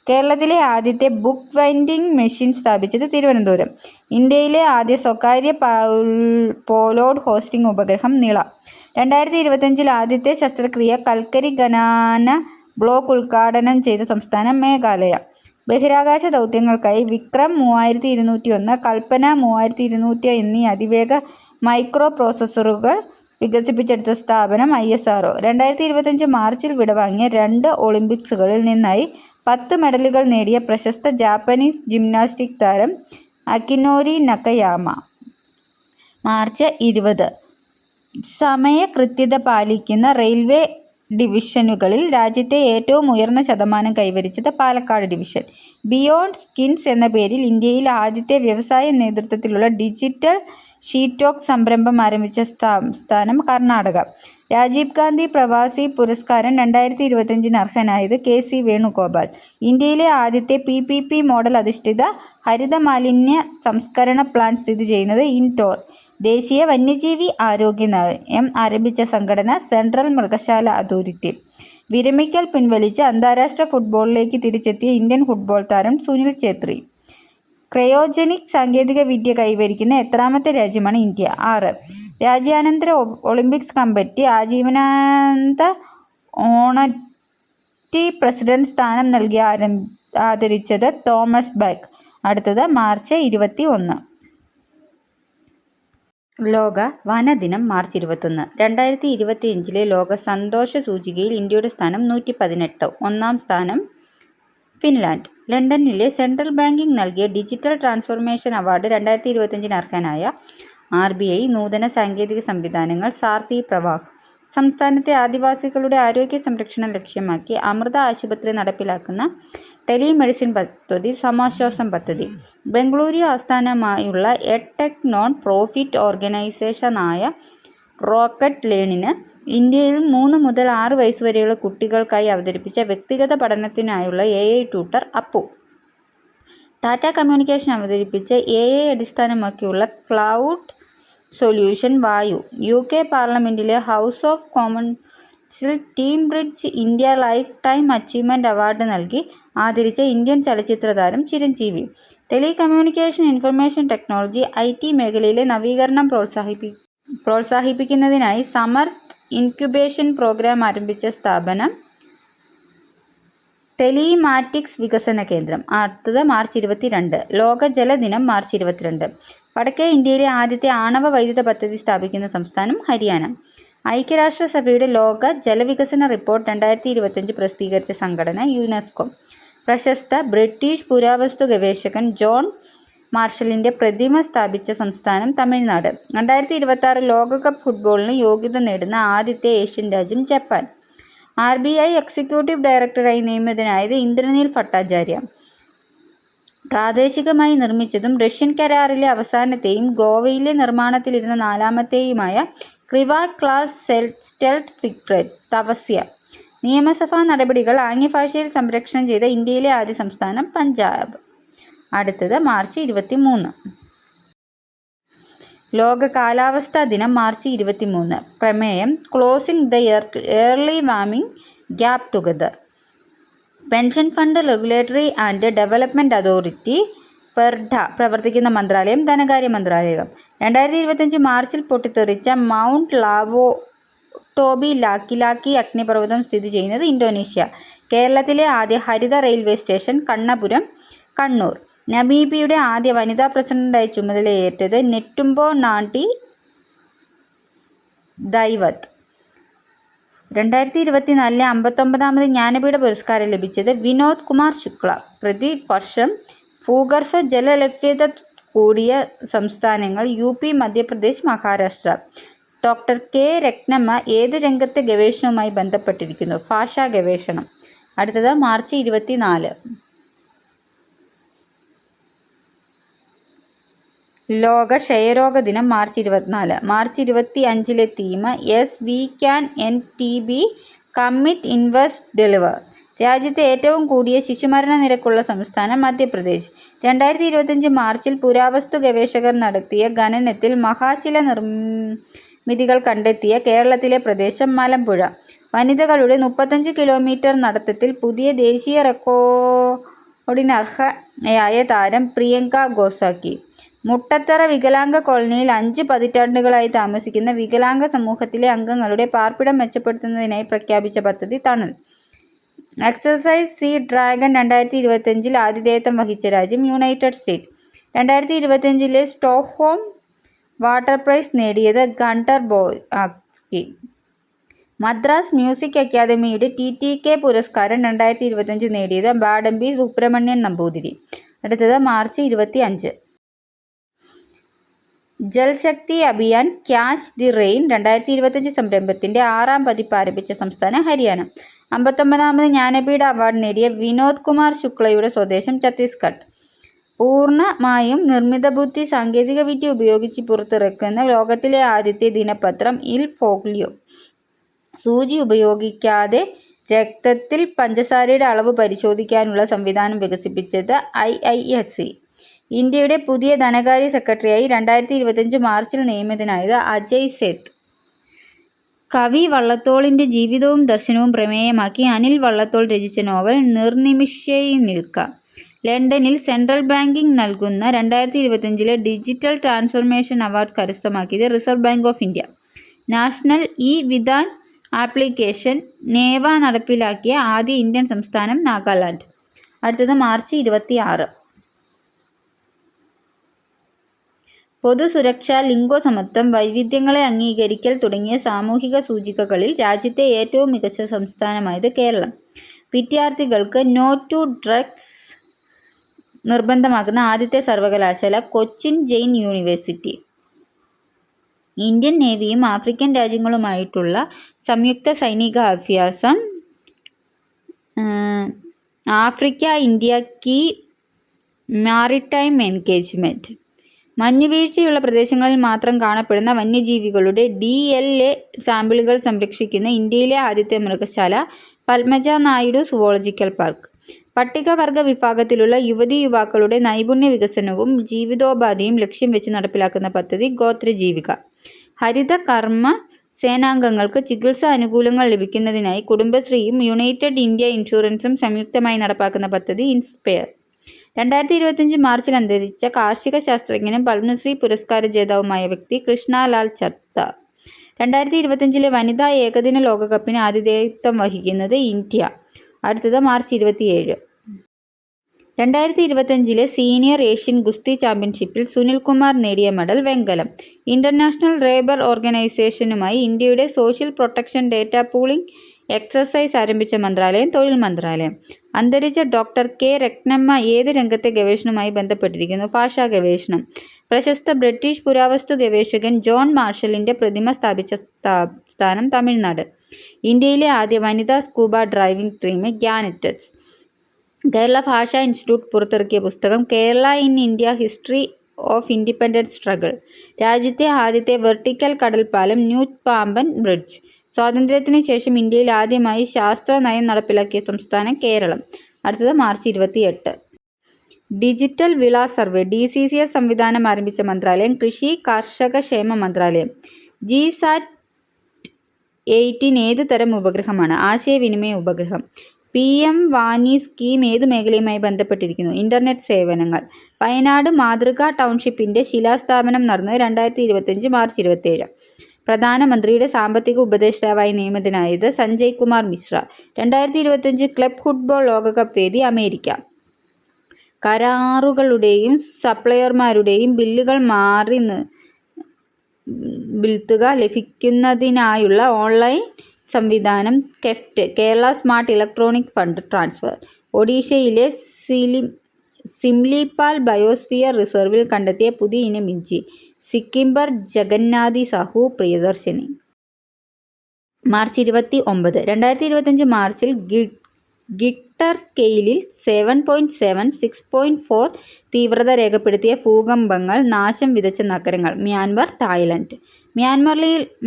കേരളത്തിലെ ആദ്യത്തെ ബുക്ക് വൈൻഡിംഗ് മെഷീൻ സ്ഥാപിച്ചത് തിരുവനന്തപുരം. ഇന്ത്യയിലെ ആദ്യ സ്വകാര്യ പേലോഡ് ഹോസ്റ്റിംഗ് ഉപഗ്രഹം നിള. 2025 ആദ്യത്തെ ശസ്ത്രക്രിയ കൽക്കരി ഖനന ബ്ലോക്ക് ഉദ്ഘാടനം ചെയ്ത സംസ്ഥാനം മേഘാലയ. ബഹിരാകാശ ദൗത്യങ്ങൾക്കായി വിക്രം 3201, കൽപ്പന 3200 എന്നീ അതിവേഗ മൈക്രോ പ്രോസസ്സറുകൾ വികസിപ്പിച്ചെടുത്ത സ്ഥാപനം ISRO. 2025 മാർച്ചിൽ വിടവാങ്ങിയ 2 ഒളിമ്പിക്സുകളിൽ നിന്നായി 10 മെഡലുകൾ നേടിയ പ്രശസ്ത ജാപ്പനീസ് ജിംനാസ്റ്റിക് താരം അകിനോരി നകയാമ. മാർച്ച് 20. സമയകൃത്യത പാലിക്കുന്ന റെയിൽവേ ഡിവിഷനുകളിൽ രാജ്യത്തെ ഏറ്റവും ഉയർന്ന ശതമാനം കൈവരിച്ചത് പാലക്കാട് ഡിവിഷൻ. ബിയോണ്ട് സ്കിൻസ് എന്ന പേരിൽ ഇന്ത്യയിൽ ആദ്യത്തെ വ്യവസായ നേതൃത്വത്തിലുള്ള ഡിജിറ്റൽ ഷീറ്റോക്ക് സംരംഭം ആരംഭിച്ച സംസ്ഥാനം കർണാടക. രാജീവ് ഗാന്ധി പ്രവാസി പുരസ്കാരം 2025 അർഹനായത് KC വേണുഗോപാൽ. ഇന്ത്യയിലെ ആദ്യത്തെ PPP മോഡൽ അധിഷ്ഠിത ഹരിത മാലിന്യ സംസ്കരണ പ്ലാന്റ് സ്ഥിതി ചെയ്യുന്നത് ഇൻഡോർ. ദേശീയ വന്യജീവി ആരോഗ്യ നയം ആരംഭിച്ച സംഘടന സെൻട്രൽ മൃഗശാല അതോറിറ്റി. വിരമിക്കൽ പിൻവലിച്ച് അന്താരാഷ്ട്ര ഫുട്ബോളിലേക്ക് തിരിച്ചെത്തിയ ഇന്ത്യൻ ഫുട്ബോൾ താരം സുനിൽ ഛേത്രി. ക്രയോജനിക് സാങ്കേതിക വിദ്യ കൈവരിക്കുന്ന എത്രാമത്തെ രാജ്യമാണ് ഇന്ത്യ? 6. രാജ്യാനന്തര ഒളിമ്പിക്സ് കമ്മിറ്റി ആജീവനാന്ത ഓണററി പ്രസിഡന്റ് സ്ഥാനം നൽകി ആദരിച്ചത് തോമസ് ബാക്ക്. അടുത്തത് മാർച്ച് 21. ലോക വനദിനം മാർച്ച് 21. 2025 ലോക സന്തോഷ സൂചികയിൽ ഇന്ത്യയുടെ സ്ഥാനം 118. 1-ാം സ്ഥാനം ഫിൻലാൻഡ്. ലണ്ടനിലെ സെൻട്രൽ ബാങ്കിംഗ് നൽകിയ ഡിജിറ്റൽ ട്രാൻസ്ഫോർമേഷൻ അവാർഡ് 2025 അർഹനായ RBI. നൂതന സാങ്കേതിക സംവിധാനങ്ങൾ സാർഥി പ്രവാഹ്. സംസ്ഥാനത്തെ ആദിവാസികളുടെ ആരോഗ്യ സംരക്ഷണം ലക്ഷ്യമാക്കി അമൃത ആശുപത്രി നടപ്പിലാക്കുന്ന ടെലിമെഡിസിൻ പദ്ധതി സമാശ്വാസം പദ്ധതി. ബംഗളൂരു ആസ്ഥാനമായുള്ള എഡ്ടെക് നോൺ പ്രോഫിറ്റ് ഓർഗനൈസേഷനായ റോക്കറ്റ് ലേണിന് ഇന്ത്യയിൽ 3 മുതൽ 6 വയസ്സുവരെയുള്ള കുട്ടികൾക്കായി അവതരിപ്പിച്ച വ്യക്തിഗത പഠനത്തിനായുള്ള AI tutor Appu. Tata communication അവതരിപ്പിച്ച AI അടിസ്ഥാനമാക്കിയുള്ള ക്ലൗഡ് സൊല്യൂഷൻ വായു. UK പാർലമെന്റിലെ ഹൗസ് ഓഫ് കോമൺസിൽ team bridge India life time achievement award നൽകി ആദരിച്ച ഇന്ത്യൻ ചലച്ചിത്ര താരം Chiranjeevi. Telecommunication information technology IT മേഖലയിലെ നവീകരണം പ്രോത്സാഹിപ്പിക്കുന്നതിനായി സമർത്ഥ് ഇൻക്യുബേഷൻ പ്രോഗ്രാം ആരംഭിച്ച സ്ഥാപനം ടെലിമാറ്റിക്സ് വികസന കേന്ദ്രം. അടുത്തത് മാർച്ച് 22. ലോക ജലദിനം മാർച്ച് 22. വടക്കേ ഇന്ത്യയിലെ ആദ്യത്തെ ആണവ വൈദ്യുത പദ്ധതി സ്ഥാപിക്കുന്ന സംസ്ഥാനം ഹരിയാന. ഐക്യരാഷ്ട്രസഭയുടെ ലോക ജലവികസന റിപ്പോർട്ട് 2025 പ്രസിദ്ധീകരിച്ച സംഘടന യുനെസ്കോ. പ്രശസ്ത ബ്രിട്ടീഷ് പുരാവസ്തു ഗവേഷകൻ ജോൺ മാർഷലിൻ്റെ പ്രതിമ സ്ഥാപിച്ച സംസ്ഥാനം തമിഴ്നാട്. 2026 ലോകകപ്പ് ഫുട്ബോളിന് യോഗ്യത നേടുന്ന ആദ്യത്തെ ഏഷ്യൻ രാജ്യം ജപ്പാൻ. RBI എക്സിക്യൂട്ടീവ് ഡയറക്ടറായി നിയമിതനായത് ഇന്ദ്രനീൽ ഭട്ടാചാര്യ. പ്രാദേശികമായി നിർമ്മിച്ചതും റഷ്യൻ കരാറിലെ അവസാനത്തെയും ഗോവയിലെ നിർമ്മാണത്തിലിരുന്ന 4ാമത്തെയുമായ Krivak class stealth frigate Tapasya. നിയമസഭാ നടപടികൾ ആംഗ്യഭാഷയിൽ സംപ്രേഷണം ചെയ്ത ഇന്ത്യയിലെ ആദ്യ സംസ്ഥാനം പഞ്ചാബ്. അടുത്തത് മാർച്ച് 23. ലോക കാലാവസ്ഥാ ദിനം മാർച്ച് 23. പ്രമേയം closing the early warning gap together. Pension fund regulatory and development authority പെർഡ പ്രവർത്തിക്കുന്ന മന്ത്രാലയം ധനകാര്യ മന്ത്രാലയം. 2025 മാർച്ചിൽ പൊട്ടിത്തെറിച്ച മൗണ്ട് ടോബി ലാക്കി അഗ്നിപർവ്വതം സ്ഥിതി ചെയ്യുന്നത് ഇന്തോനേഷ്യ. കേരളത്തിലെ ആദ്യ ഹരിത റെയിൽവേ സ്റ്റേഷൻ കണ്ണപുരം, കണ്ണൂർ. നമീബിയയുടെ ആദ്യ വനിതാ പ്രസിഡന്റായി ചുമതലയേറ്റത് നെറ്റുംബോ നാണ്ടി ദൈവത്. 2024 59ാമത് ജ്ഞാനപീഠ പുരസ്കാരം ലഭിച്ചത് വിനോദ് കുമാർ ശുക്ല. പ്രതിവർഷം ഭൂഗർഭ ജലലഭ്യത കൂടിയ സംസ്ഥാനങ്ങൾ UP, Madhya Pradesh, Maharashtra. Doctor K. Ratnamma ഏത് രംഗത്തെ ഗവേഷണവുമായി ബന്ധപ്പെട്ടിരിക്കുന്നു? ഭാഷാ ഗവേഷണം. അടുത്തത് മാർച്ച് 24. ലോക ക്ഷയരോഗ ദിനം March 24. March 25 theme yes we can end TB, commit, invest, deliver. രാജ്യത്തെ ഏറ്റവും കൂടിയ ശിശുമരണ നിരക്കുള്ള സംസ്ഥാനം മധ്യപ്രദേശ്. 2025 മാർച്ചിൽ പുരാവസ്തു ഗവേഷകർ നടത്തിയ ഖനനത്തിൽ മഹാശില നിർമ്മിതികൾ കണ്ടെത്തിയ കേരളത്തിലെ പ്രദേശം മലമ്പുഴ. വനിതകളുടെ 35 കിലോമീറ്റർ നടത്തത്തിൽ പുതിയ ദേശീയ റെക്കോർഡിനർഹയായ താരം പ്രിയങ്ക ഗോസാക്കി. മുട്ടത്തറ വികലാംഗ കോളനിയിൽ 5 പതിറ്റാണ്ടുകളായി താമസിക്കുന്ന വികലാംഗ സമൂഹത്തിലെ അംഗങ്ങളുടെ പാർപ്പിടം മെച്ചപ്പെടുത്തുന്നതിനായി പ്രഖ്യാപിച്ച പദ്ധതി തണൽ. എക്സർസൈസ് സീ ഡ്രാഗൺ 2025 ആതിഥേയത്വം വഹിച്ച രാജ്യം United States. 2025 Stockholm water prize നേടിയത് ഗണ്ടർ ബോസ്കി. മദ്രാസ് മ്യൂസിക് അക്കാദമിയുടെ TTK പുരസ്കാരം 2025 നേടിയത് ബാഡമ്പി സുബ്രഹ്മണ്യൻ നമ്പൂതിരി. അടുത്തത് March 25. Jal Shakti Abhiyan catch the rain 2025 സംരംഭത്തിന്റെ 6ാം പതിപ്പ് ആരംഭിച്ച സംസ്ഥാനം ഹരിയാന. 59ാമത് ജ്ഞാനപീഠ അവാർഡ് നേടിയ വിനോദ് കുമാർ ശുക്ലയുടെ സ്വദേശം ഛത്തീസ്ഗഡ്. പൂർണ്ണമായും നിർമ്മിതബുദ്ധി സാങ്കേതികവിദ്യ ഉപയോഗിച്ച് പുറത്തിറക്കുന്ന ലോകത്തിലെ ആദ്യത്തെ ദിനപത്രം ഇൽ ഫോഗ്ലിയോ. സൂചി ഉപയോഗിക്കാതെ രക്തത്തിൽ പഞ്ചസാരയുടെ അളവ് പരിശോധിക്കാനുള്ള സംവിധാനം വികസിപ്പിച്ചത് IISc. ഇന്ത്യയുടെ പുതിയ ധനകാര്യ സെക്രട്ടറിയായി 2025 മാർച്ചിൽ നിയമിതനായത് അജയ് സേത്ത്. കവി വള്ളത്തോളിന്റെ ജീവിതവും ദർശനവും പ്രമേയമാക്കി അനിൽ വള്ളത്തോൾ രചിച്ച നോവൽ നിർനിമിഷയിൽ നിൽക്ക. ലണ്ടനിൽ സെൻട്രൽ ബാങ്കിംഗ് നൽകുന്ന 2025 ഡിജിറ്റൽ ട്രാൻസ്ഫോർമേഷൻ അവാർഡ് കരസ്ഥമാക്കിയത് reserve bank of India. National Vidhan application NeVA നടപ്പിലാക്കിയ ആദ്യ ഇന്ത്യൻ സംസ്ഥാനം നാഗാലാൻഡ്. അടുത്തത് മാർച്ച് 26. പൊതുസുരക്ഷ, ലിംഗസമത്വം, വൈവിധ്യങ്ങളെ അംഗീകരിക്കൽ തുടങ്ങിയ സാമൂഹിക സൂചികകളിൽ രാജ്യത്തെ ഏറ്റവും മികച്ച സംസ്ഥാനമായത് കേരളം. വിദ്യാർത്ഥികൾക്ക് നോ ടു ഡ്രഗ്സ് നിർബന്ധമാക്കുന്ന ആദ്യത്തെ സർവകലാശാല കൊച്ചിൻ ജെയിൻ യൂണിവേഴ്സിറ്റി. ഇന്ത്യൻ നേവിയും ആഫ്രിക്കൻ രാജ്യങ്ങളുമായിട്ടുള്ള സംയുക്ത സൈനിക അഭ്യാസം Africa India key maritime engagement. മഞ്ഞുവീഴ്ചയുള്ള പ്രദേശങ്ങളിൽ മാത്രം കാണപ്പെടുന്ന വന്യജീവികളുടെ DNA സാമ്പിളുകൾ സംരക്ഷിക്കുന്ന ഇന്ത്യയിലെ ആദ്യത്തെ മൃഗശാല പത്മജ നായിഡു സുവോളജിക്കൽ പാർക്ക്. പട്ടികവർഗ വിഭാഗത്തിലുള്ള യുവതീ-യുവാക്കളുടെ നൈപുണ്യ വികസനവും ജീവിതോപാധിയും ലക്ഷ്യം വെച്ച് നടപ്പിലാക്കുന്ന പദ്ധതി ഗോത്രജീവിക. ഹരിത കർമ്മ സേനാംഗങ്ങൾക്ക് ചികിത്സാ ആനുകൂല്യങ്ങൾ ലഭിക്കുന്നതിനായി കുടുംബശ്രീയും യുണൈറ്റഡ് ഇന്ത്യ ഇൻഷുറൻസും സംയുക്തമായി നടപ്പാക്കുന്ന പദ്ധതി ഇൻസ്പയർ. 2025 മാർച്ചിൽ അന്തരിച്ച കാർഷിക ശാസ്ത്രജ്ഞനും പത്മശ്രീ പുരസ്കാര ജേതാവുമായ വ്യക്തി കൃഷ്ണലാൽ ചദ്ദ. 2025 വനിതാ ഏകദിന ലോകകപ്പിന് ആതിഥേയത്വം വഹിക്കുന്നത് ഇന്ത്യ. അടുത്തത് മാർച്ച് 27. 2025 സീനിയർ ഏഷ്യൻ ഗുസ്തി ചാമ്പ്യൻഷിപ്പിൽ സുനിൽകുമാർ നേടിയ മെഡൽ വെങ്കലം. ഇന്റർനാഷണൽ ലേബർ ഓർഗനൈസേഷനുമായി ഇന്ത്യയുടെ social protection data pooling exercise ആരംഭിച്ച മന്ത്രാലയം തൊഴിൽ മന്ത്രാലയം. അന്തരിച്ച ഡോക്ടർ K. രത്നമ്മ ഏത് രംഗത്തെ ഗവേഷണവുമായി ബന്ധപ്പെട്ടിരിക്കുന്നു? ഭാഷാ ഗവേഷണം. പ്രശസ്ത ബ്രിട്ടീഷ് പുരാവസ്തു ഗവേഷകൻ ജോൺ മാർഷലിന്റെ പ്രതിമ സ്ഥാപിച്ച സ്ഥാനം തമിഴ്നാട്. ഇന്ത്യയിലെ ആദ്യ വനിതാ സ്കൂബ ഡൈവിംഗ് ടീം ഗ്യാനറ്റസ്. കേരള ഭാഷാ ഇൻസ്റ്റിറ്റ്യൂട്ട് പുറത്തിറക്കിയ പുസ്തകം Kerala in India history of independence struggle. രാജ്യത്തെ ആദ്യത്തെ വെർട്ടിക്കൽ കടൽപ്പാലം ന്യൂ പാമ്പൻ ബ്രിഡ്ജ്. സ്വാതന്ത്ര്യത്തിന് ശേഷം ഇന്ത്യയിൽ ആദ്യമായി ശാസ്ത്ര നയം നടപ്പിലാക്കിയ സംസ്ഥാനം കേരളം. അടുത്തത് മാർച്ച് 28. ഡിജിറ്റൽ വിള സർവേ DCCS സംവിധാനം ആരംഭിച്ച മന്ത്രാലയം കൃഷി കർഷക ക്ഷേമ മന്ത്രാലയം. GSAT-18 ഏത് തരം ഉപഗ്രഹമാണ്? ആശയവിനിമയ ഉപഗ്രഹം. PM വാനി സ്കീം ഏത് മേഖലയുമായി ബന്ധപ്പെട്ടിരിക്കുന്നു? ഇന്റർനെറ്റ് സേവനങ്ങൾ. വയനാട് മാതൃകാ ടൗൺഷിപ്പിന്റെ ശിലാസ്ഥാപനം നടന്നത് 2025 മാർച്ച് 27. പ്രധാനമന്ത്രിയുടെ സാമ്പത്തിക ഉപദേഷ്ടാവായി നിയമിതനായത് സഞ്ജയ് കുമാർ മിശ്ര. 2025 ക്ലബ് ഫുട്ബോൾ ലോകകപ്പ് വേദി അമേരിക്ക. കരാറുകളുടെയും സപ്ലയർമാരുടെയും ബില്ലുകൾ മാറി തുക ലഭിക്കുന്നതിനായുള്ള ഓൺലൈൻ സംവിധാനം കെഫ്റ്റ്. Kerala smart electronic fund transfer. ഒഡീഷയിലെ സിംലിപാൽ ബയോസ്ഫിയർ റിസർവിൽ കണ്ടെത്തിയ പുതിയ ഇനം ഇഞ്ചി. സിക്കിംബർ ജഗന്നാഥി സാഹു പ്രിയദർശിനി. മാർച്ച് 29. 2025 മാർച്ചിൽ ഗിഗ് റിക്ടർ സ്കെയിലിൽ 7.7, 6.4 തീവ്രത രേഖപ്പെടുത്തിയ ഭൂകമ്പങ്ങൾ നാശം വിതച്ച നഗരങ്ങൾ. Myanmar, Thailand.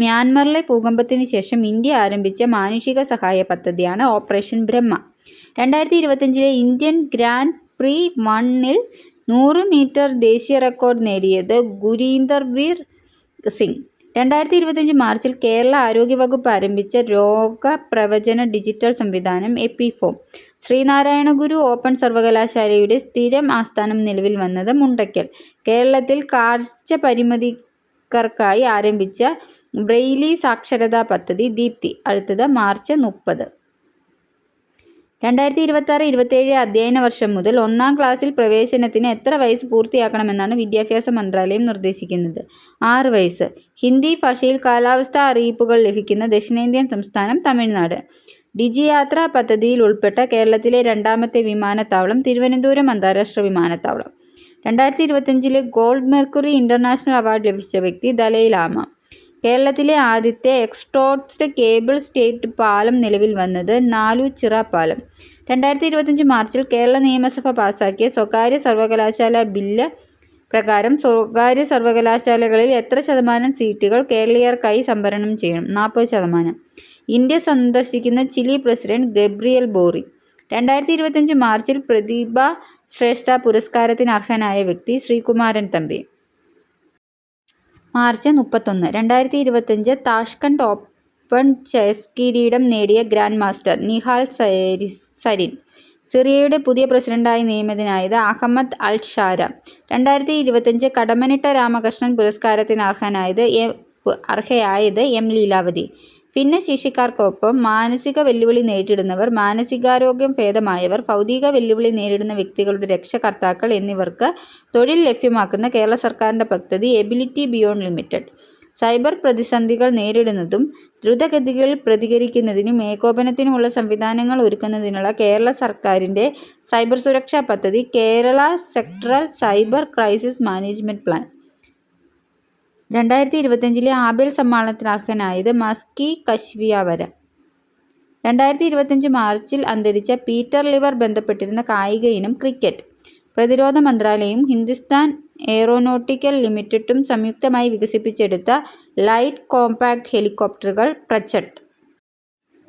മ്യാൻമറിലെ ഭൂകമ്പത്തിന് ശേഷം ഇന്ത്യ ആരംഭിച്ച മാനുഷിക സഹായ പദ്ധതിയാണ് ഓപ്പറേഷൻ ബ്രഹ്മ. 2025 ഇന്ത്യൻ ഗ്രാൻഡ് പ്രീ 1-ൽ 100 മീറ്റർ ദേശീയ റെക്കോർഡ് നേടിയത് ഗുരീന്ദർവീർ സിംഗ്. 2025 മാർച്ചിൽ കേരള ആരോഗ്യവകുപ്പ് ആരംഭിച്ച രോഗപ്രവചന ഡിജിറ്റൽ സംവിധാനം എപ്പിഫോം. ശ്രീനാരായണ ഗുരു ഓപ്പൺ സർവകലാശാലയുടെ സ്ഥിരം ആസ്ഥാനം നിലവിൽ വന്നത് മുണ്ടയ്ക്കൽ. കേരളത്തിൽ കാഴ്ച പരിമിതർക്കായി ആരംഭിച്ച ബ്രെയിലി സാക്ഷരതാ പദ്ധതി ദീപ്തി. അടുത്തത് മാർച്ച് 30. 2026-27 അധ്യയന വർഷം മുതൽ 1-ാം ക്ലാസ്സിൽ പ്രവേശനത്തിന് എത്ര വയസ്സ് പൂർത്തിയാക്കണമെന്നാണ് വിദ്യാഭ്യാസ മന്ത്രാലയം നിർദ്ദേശിക്കുന്നത്? 6 വയസ്സ്. ഹിന്ദി ഭാഷയിൽ കാലാവസ്ഥാ അറിയിപ്പുകൾ ലഭിക്കുന്ന ദക്ഷിണേന്ത്യൻ സംസ്ഥാനം തമിഴ്നാട്. ഡിജിയാത്ര പദ്ധതിയിൽ ഉൾപ്പെട്ട കേരളത്തിലെ 2ാമത്തെ വിമാനത്താവളം തിരുവനന്തപുരം അന്താരാഷ്ട്ര വിമാനത്താവളം. 2025 ഗോൾഡ് മെർക്കുറി ഇന്റർനാഷണൽ അവാർഡ് ലഭിച്ച വ്യക്തി ദലൈലാമ. കേരളത്തിലെ ആദ്യത്തെ എക്സ്ട്രോസ്റ്റ് കേബിൾ സ്റ്റേറ്റ് പാലം നിലവിൽ വന്നത് നാലുച്ചിറ പാലം. 2025 മാർച്ചിൽ കേരള നിയമസഭ പാസാക്കിയ സ്വകാര്യ സർവകലാശാല ബില്ല് പ്രകാരം സ്വകാര്യ സർവകലാശാലകളിൽ എത്ര ശതമാനം സീറ്റുകൾ കേരളീയർക്കായി സംവരണം ചെയ്യണം? 40%. ഇന്ത്യ സന്ദർശിക്കുന്ന ചിലി പ്രസിഡന്റ് ഗബ്രിയൽ ബോറിക്. 2025 മാർച്ചിൽ പ്രതിഭ ശ്രേഷ്ഠ പുരസ്കാരത്തിന് അർഹനായ വ്യക്തി Sreekumaran Thampi. March 31. 2025 താഷ്കണ്ട് open chess കിരീടം നേടിയ ഗ്രാൻഡ് മാസ്റ്റർ നിഹാൽ സരീൻ. സിറിയയുടെ പുതിയ പ്രസിഡന്റായി നിയമിതനായത് അഹമ്മദ് അൽ ഷാര. 2025 കടമ്മനിട്ട രാമകൃഷ്ണൻ പുരസ്കാരത്തിന് അർഹയായത് എം ലീലാവതി. ഭിന്നശേഷിക്കാർക്കൊപ്പം മാനസിക വെല്ലുവിളി നേരിടുന്നവർ, മാനസികാരോഗ്യം ഭേദമായവർ, ഭൗതിക വെല്ലുവിളി നേരിടുന്ന വ്യക്തികളുടെ രക്ഷകർത്താക്കൾ എന്നിവർക്ക് തൊഴിൽ ലഭ്യമാക്കുന്ന കേരള സർക്കാരിൻ്റെ പദ്ധതി എബിലിറ്റി ബിയോണ്ട് ലിമിറ്റഡ്. സൈബർ പ്രതിസന്ധികൾ നേരിടുന്നതും ദ്രുതഗതികളിൽ പ്രതികരിക്കുന്നതിനും ഏകോപനത്തിനുമുള്ള സംവിധാനങ്ങൾ ഒരുക്കുന്നതിനുള്ള കേരള സർക്കാരിൻ്റെ സൈബർ സുരക്ഷാ പദ്ധതി Kerala sectoral cyber crisis management plan. 2025 Abel സമ്മാനത്തിന് അർഹനായത് മസ്കി കശ്വിയാവര. 2025 മാർച്ചിൽ അന്തരിച്ച പീറ്റർ ലിവർ ബന്ധപ്പെട്ടിരുന്ന കായിക ഇനം ക്രിക്കറ്റ്. പ്രതിരോധ മന്ത്രാലയവും ഹിന്ദുസ്ഥാൻ എയ്റോനോട്ടിക്കൽ ലിമിറ്റഡും സംയുക്തമായി വികസിപ്പിച്ചെടുത്ത ലൈറ്റ് കോമ്പാക്ട് ഹെലികോപ്റ്ററുകൾ പ്രചണ്ഡ്.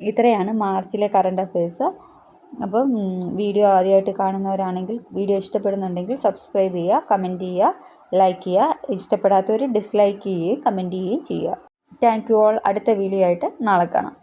ഇത്രയാണ് മാർച്ചിലെ കറണ്ട് അഫയേഴ്സ്. അപ്പം വീഡിയോ ആദ്യമായിട്ട് കാണുന്നവരാണെങ്കിൽ, വീഡിയോ ഇഷ്ടപ്പെടുന്നുണ്ടെങ്കിൽ സബ്സ്ക്രൈബ് ചെയ്യുക, കമൻറ്റ് ചെയ്യുക, ലൈക്ക് ചെയ്യുക. ഇഷ്ടപ്പെടാത്തവർ ഡിസ്ലൈക്ക് ചെയ്യുകയും കമൻറ്റ് ചെയ്യുകയും ചെയ്യുക. Thank you all. അടുത്ത വീഡിയോ ആയിട്ട് നാളെ കാണാം.